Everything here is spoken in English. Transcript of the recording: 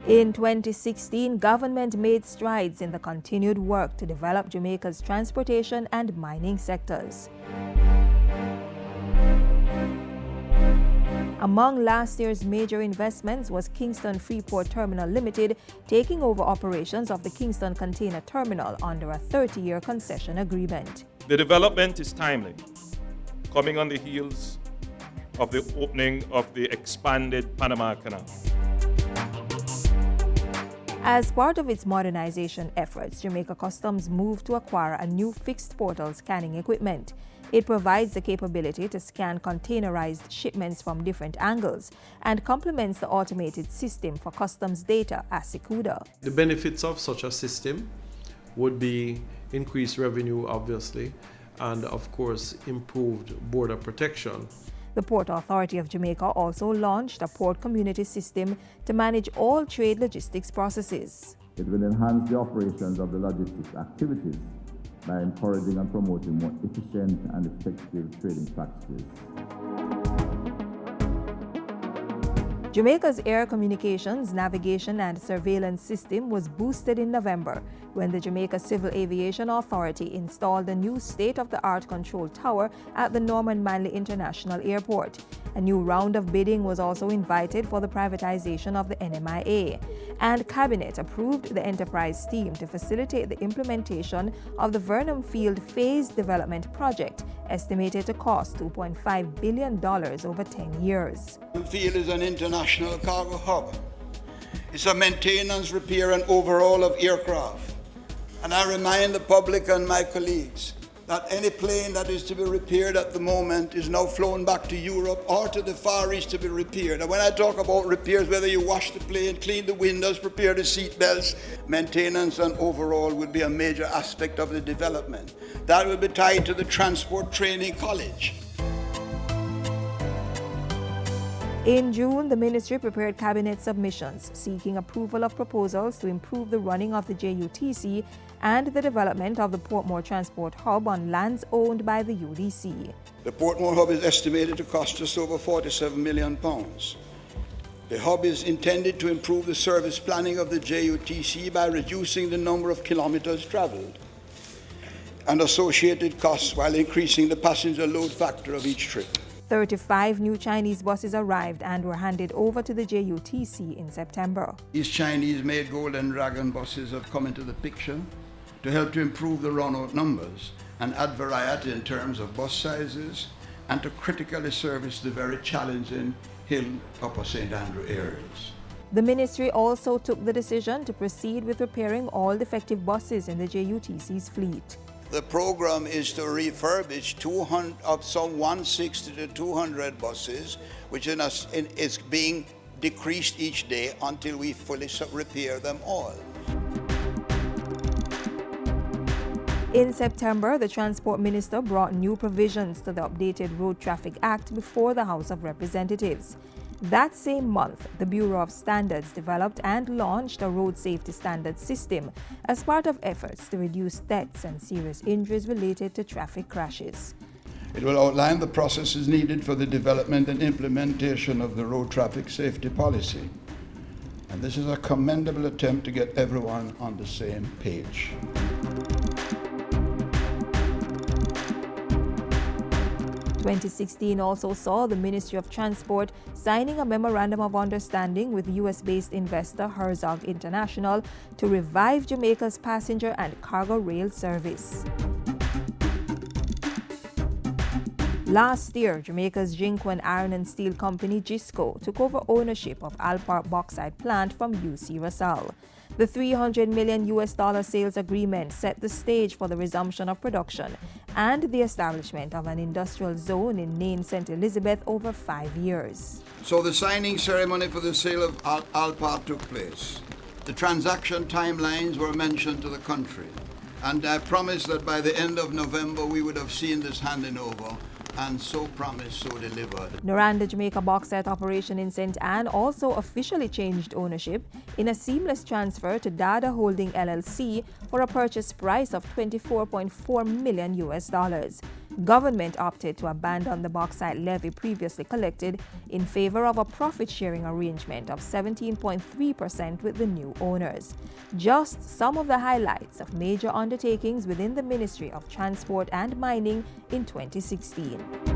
In 2016, government made strides in the continued work to develop Jamaica's transportation and mining sectors. Among last year's major investments was Kingston Freeport Terminal Limited taking over operations of the Kingston Container Terminal under a 30-year concession agreement. The development is timely, coming on the heels of the opening of the expanded Panama Canal. As part of its modernization efforts, Jamaica Customs moved to acquire a new fixed portal scanning equipment. It provides the capability to scan containerized shipments from different angles and complements the automated system for customs data, ASICUDA. The benefits of such a system would be increased revenue, obviously, and of course improved border protection. The Port Authority of Jamaica also launched a port community system to manage all trade logistics processes. It will enhance the operations of the logistics activities by encouraging and promoting more efficient and effective trading practices. Jamaica's air communications, navigation and surveillance system was boosted in November when the Jamaica Civil Aviation Authority installed a new state-of-the-art control tower at the Norman Manley International Airport. A new round of bidding was also invited for the privatization of the NMIA, and Cabinet approved the enterprise team to facilitate the implementation of the Vernon Field Phased Development Project, estimated to cost $2.5 billion over 10 years. Field is an international cargo hub. It's a maintenance, repair and overhaul of aircraft. And I remind the public and my colleagues that any plane that is to be repaired at the moment is now flown back to Europe or to the Far East to be repaired. And when I talk about repairs, whether you wash the plane, clean the windows, prepare the seat belts, maintenance and overall will be a major aspect of the development. That will be tied to the Transport Training College. In June, the ministry prepared cabinet submissions seeking approval of proposals to improve the running of the JUTC and the development of the Portmore Transport Hub on lands owned by the UDC. The Portmore Hub is estimated to cost just over £47 million. The hub is intended to improve the service planning of the JUTC by reducing the number of kilometers traveled and associated costs while increasing the passenger load factor of each trip. 35 new Chinese buses arrived and were handed over to the JUTC in September. These Chinese-made Golden Dragon buses have come into the picture to help to improve the run-out numbers and add variety in terms of bus sizes and to critically service the very challenging Hill Upper St. Andrew areas. The ministry also took the decision to proceed with repairing all defective buses in the JUTC's fleet. The program is to refurbish some 160 to 200 buses, which is being decreased each day until we fully repair them all. In September, the Transport Minister brought new provisions to the updated Road Traffic Act before the House of Representatives. That same month, the Bureau of Standards developed and launched a road safety standards system as part of efforts to reduce deaths and serious injuries related to traffic crashes. It will outline the processes needed for the development and implementation of the road traffic safety policy. And this is a commendable attempt to get everyone on the same page. 2016 also saw the Ministry of Transport signing a memorandum of understanding with US-based investor Herzog International to revive Jamaica's passenger and cargo rail service. Last year, Jamaica's Jinquan Iron and Steel Company, JISCO, took over ownership of Alpart Bauxite Plant from UC Russell. The $300 million sales agreement set the stage for the resumption of production and the establishment of an industrial zone in Nain St. Elizabeth over 5 years. So the signing ceremony for the sale of Alpart took place. The transaction timelines were mentioned to the country, and I promised that by the end of November we would have seen this handing over. And so promised, so delivered. Noranda Jamaica Bauxite operation in St. Anne also officially changed ownership in a seamless transfer to Dada Holding LLC for a purchase price of $24.4 million. Government opted to abandon the bauxite levy previously collected in favor of a profit-sharing arrangement of 17.3% with the new owners. Just some of the highlights of major undertakings within the Ministry of Transport and Mining in 2016.